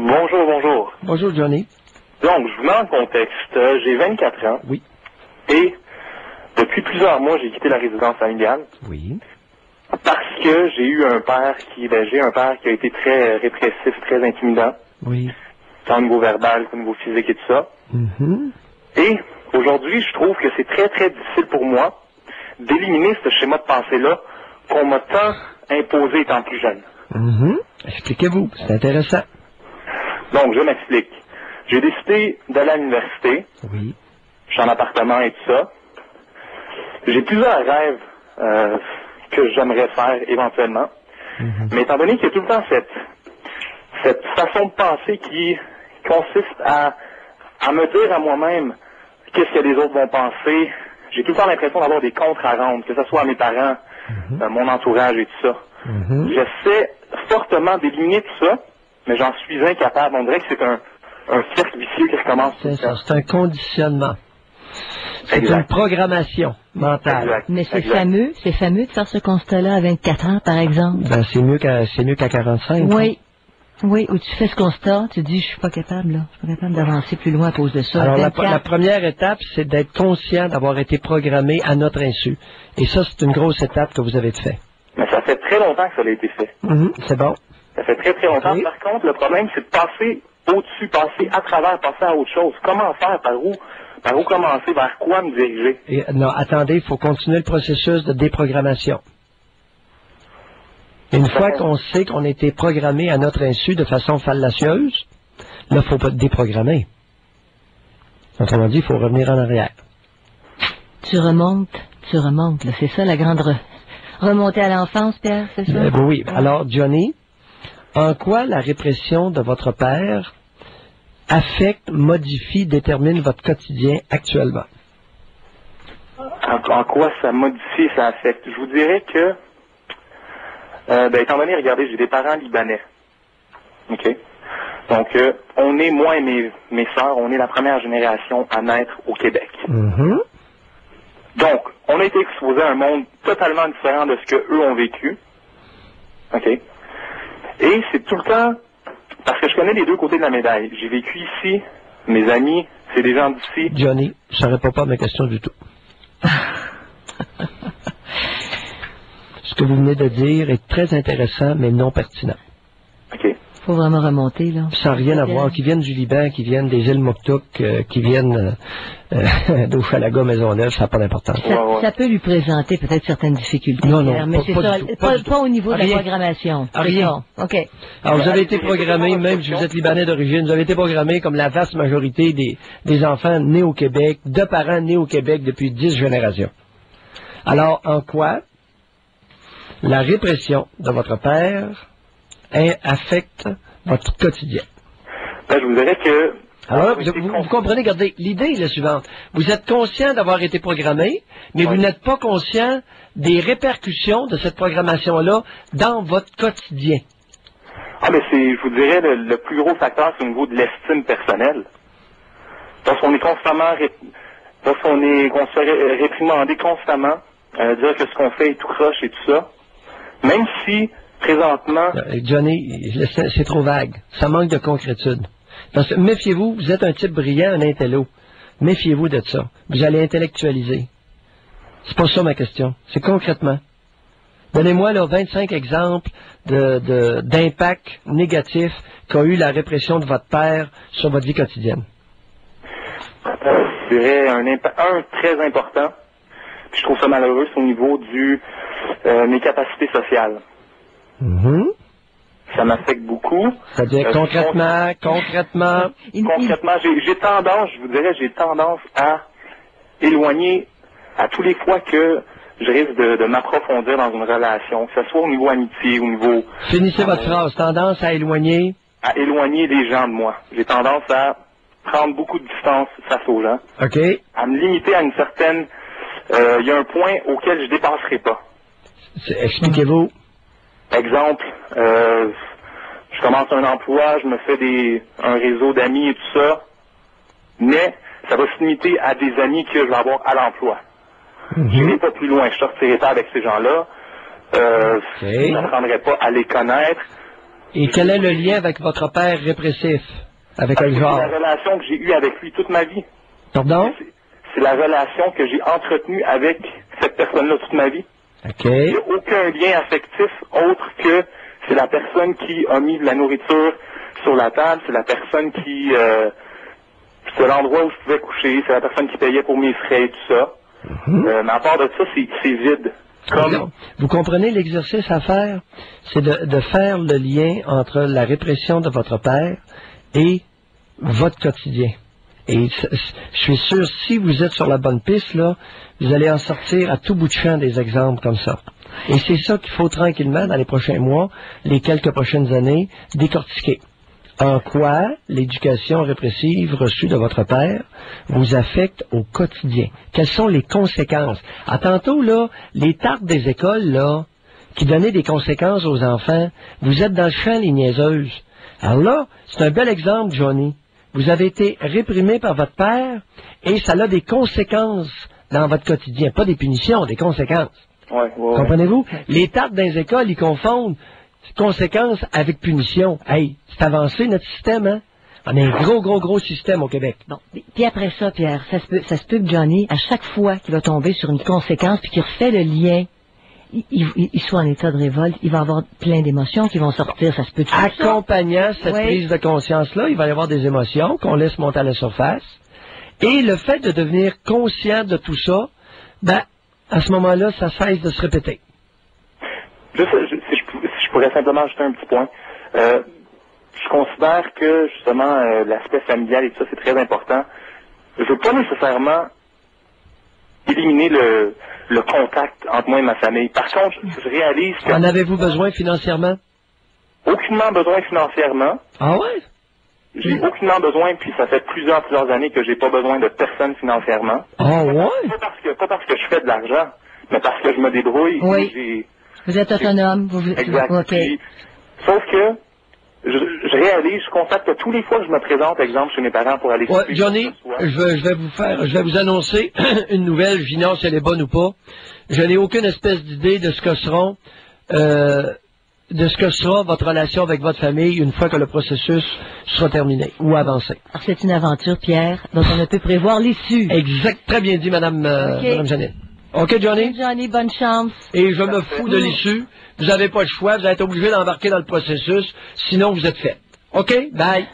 Bonjour, bonjour. Bonjour, Johnny. Donc, je vous mets en contexte. J'ai 24 ans. Oui. Et depuis plusieurs mois, j'ai quitté la résidence familiale. Oui. Parce que j'ai eu un père j'ai un père qui a été très répressif, très intimidant. Oui. Tant au niveau verbal qu'au niveau physique et tout ça. Mhm. Et aujourd'hui, je trouve que c'est très, très difficile pour moi d'éliminer ce schéma de pensée-là qu'on m'a tant imposé étant plus jeune. Mhm. Expliquez-vous, c'est intéressant. Donc, je m'explique. J'ai décidé d'aller à l'université. Oui. Je suis en appartement et tout ça. J'ai plusieurs rêves que j'aimerais faire éventuellement. Mhm. Mais étant donné qu'il y a tout le temps cette façon de penser qui consiste à me dire à moi-même qu'est-ce que les autres vont penser, j'ai tout le temps l'impression d'avoir des comptes à rendre, que ce soit à mes parents, mon entourage et tout ça. Mhm. J'essaie fortement d'éliminer tout ça, mais j'en suis incapable. On dirait que c'est un cercle vicieux qui recommence tout C'est le ça, temps. c'est un conditionnement. C'est Exact. une programmation mentale. Exact. Mais c'est Exact. fameux de faire ce constat-là à 24 ans, par exemple. Ben, c'est mieux qu'à 45. Oui. Oui, où tu fais ce constat, tu dis, je suis pas capable, là. Je suis pas capable d'avancer plus loin à cause de ça. Alors, la 24. première étape, c'est d'être conscient d'avoir été programmé à notre insu. Et ça, c'est une grosse étape que vous avez fait. Mais ça fait très longtemps que ça a été fait. Mhm. C'est bon. Ça fait très très longtemps. Oui. Par contre, le problème, c'est de passer au-dessus, passer à travers, passer à autre chose. Comment faire? Par où commencer? Vers quoi me diriger? Et, non, attendez, il faut continuer le processus de déprogrammation. Une fois qu'on sait qu'on a été programmé à notre insu de façon fallacieuse, là, il ne faut pas déprogrammer. Autrement dit, il faut revenir en arrière. Tu remontes, là. C'est ça, la grande remontée à l'enfance, Pierre, c'est ça? Oui. Alors, Johnny, en quoi la répression de votre père affecte, modifie, détermine votre quotidien actuellement? En quoi ça modifie, ça affecte? Je vous dirais que, étant donné, regardez, j'ai des parents libanais. OK? Donc, on est, moi et mes sœurs, on est la première génération à naître au Québec. Mhm. Donc, on a été exposé à un monde totalement différent de ce que eux ont vécu. OK? Et c'est tout le temps, parce que je connais les deux côtés de la médaille. J'ai vécu ici, mes amis, c'est des gens d'ici. Johnny, ça ne répond pas à mes questions du tout. Ce que vous venez de dire est très intéressant, mais non pertinent. OK? Faut vraiment remonter, là. Sans rien à voir, qui viennent du Liban, qui viennent des îles Mokhtouk, qui viennent d'Oufalaga, Maisonneuve, ça n'a pas d'importance. Ça peut lui présenter peut-être certaines difficultés, Non, non, Pierre, mais pas- c'est pas ça, du tout, pas du pas au niveau de la Rien. programmation. C'est Rien. ça. OK. Alors, vous avez été programmé, même si vous êtes Libanais d'origine, vous avez été programmé comme la vaste majorité des enfants nés au Québec, de parents nés au Québec depuis 10 générations. Alors, en quoi la répression de votre père affecte votre quotidien? Ben, je vous dirais que... Alors, vous comprenez, regardez, l'idée est la suivante. Vous êtes conscient d'avoir été programmé, mais vous n'êtes pas conscient des répercussions de cette programmation-là dans votre quotidien. Ah, mais je vous dirais, le plus gros facteur, c'est au niveau de l'estime personnelle. Lorsqu'on est constamment, qu'on se fait réprimander constamment, dire que ce qu'on fait est tout croche et tout ça, même si, présentement... Johnny, c'est trop vague. Ça manque de concrétude. Parce que, méfiez-vous, vous êtes un type brillant, un intello. Méfiez-vous de ça. Vous allez intellectualiser. C'est pas ça ma question. C'est concrètement. Donnez-moi là 25 exemples d'impact négatif qu'a eu la répression de votre père sur votre vie quotidienne. Je dirais un très important, puis je trouve ça malheureux, c'est au niveau mes capacités sociales. Mhm. Ça m'affecte beaucoup. C'est-à-dire concrètement, Concrètement, j'ai tendance à éloigner à tous les fois que je risque de m'approfondir dans une relation, que ce soit au niveau amitié, au niveau... Finissez votre phrase. Tendance à éloigner. À éloigner les gens de moi. J'ai tendance à prendre beaucoup de distance face aux gens. OK. À me limiter à une certaine... Il y a un point auquel je dépasserai pas. Expliquez-vous. Exemple, je commence un emploi, je me fais un réseau d'amis et tout ça, mais ça va se limiter à des amis que je vais avoir à l'emploi. Je n'irai pas plus loin, je sortirai pas avec ces gens-là, je n'apprendrai pas à les connaître. Et quel est le lien avec votre père répressif? Avec Parce le que genre? c'est la relation que j'ai eue avec lui toute ma vie. Pardon? C'est la relation que j'ai entretenue avec cette personne-là toute ma vie. OK. Il n'y a aucun lien affectif autre que c'est la personne qui a mis de la nourriture sur la table, c'est la personne qui... c'est l'endroit où je pouvais coucher, c'est la personne qui payait pour mes frais et tout ça. Mais à part de ça, c'est vide. Comme... Vous comprenez l'exercice à faire? C'est de faire le lien entre la répression de votre père et votre quotidien. Et je suis sûr, si vous êtes sur la bonne piste, là, vous allez en sortir à tout bout de champ des exemples comme ça. Et c'est ça qu'il faut tranquillement, dans les prochains mois, les quelques prochaines années, décortiquer. En quoi l'éducation répressive reçue de votre père vous affecte au quotidien? Quelles sont les conséquences? À tantôt, là, les tartes des écoles, là, qui donnaient des conséquences aux enfants, vous êtes dans le champ, les niaiseuses. Alors là, c'est un bel exemple, Johnny. Vous avez été réprimé par votre père et ça a des conséquences dans votre quotidien. Pas des punitions, des conséquences. Ouais. Comprenez-vous? Les tartes dans les écoles, ils confondent conséquences avec punition. Hey, c'est avancé notre système, hein? On a un gros système au Québec. Bon, puis après ça, Pierre, ça se peut que Johnny, à chaque fois qu'il va tomber sur une conséquence puis qu'il refait le lien, il soit en état de révolte, il va avoir plein d'émotions qui vont sortir, ça se peut tout ça. Accompagnant cette prise de conscience-là, il va y avoir des émotions qu'on laisse monter à la surface. Et le fait de devenir conscient de tout ça, ben, à ce moment-là, ça cesse de se répéter. Juste, si je pourrais simplement ajouter un petit point. Je considère que, justement, l'aspect familial et tout ça, c'est très important. Je veux pas nécessairement éliminer le contact entre moi et ma famille. Par contre, je réalise que... En avez-vous besoin financièrement? Aucunement besoin financièrement. Ah ouais? J'ai aucunement besoin, puis ça fait plusieurs années que j'ai pas besoin de personne financièrement. Ah ouais? Pas parce que je fais de l'argent, mais parce que je me débrouille. Oui. Vous êtes autonome. Exact. Okay. Sauf que je réalise, je constate que tous les fois que je me présente, exemple, chez mes parents pour aller... Ouais, Johnny, je vais vous annoncer une nouvelle, j'ignore si elle est bonne ou pas. Je n'ai aucune espèce d'idée de ce que sera votre relation avec votre famille une fois que le processus sera terminé ou avancé. Alors c'est une aventure, Pierre, dont on ne peut prévoir l'issue. Exact, très bien dit, Madame Janine. OK, Johnny? Johnny, bonne chance. Et je me fous de l'issue. Vous n'avez pas le choix, vous êtes obligé d'embarquer dans le processus, sinon vous êtes fait. OK? Bye.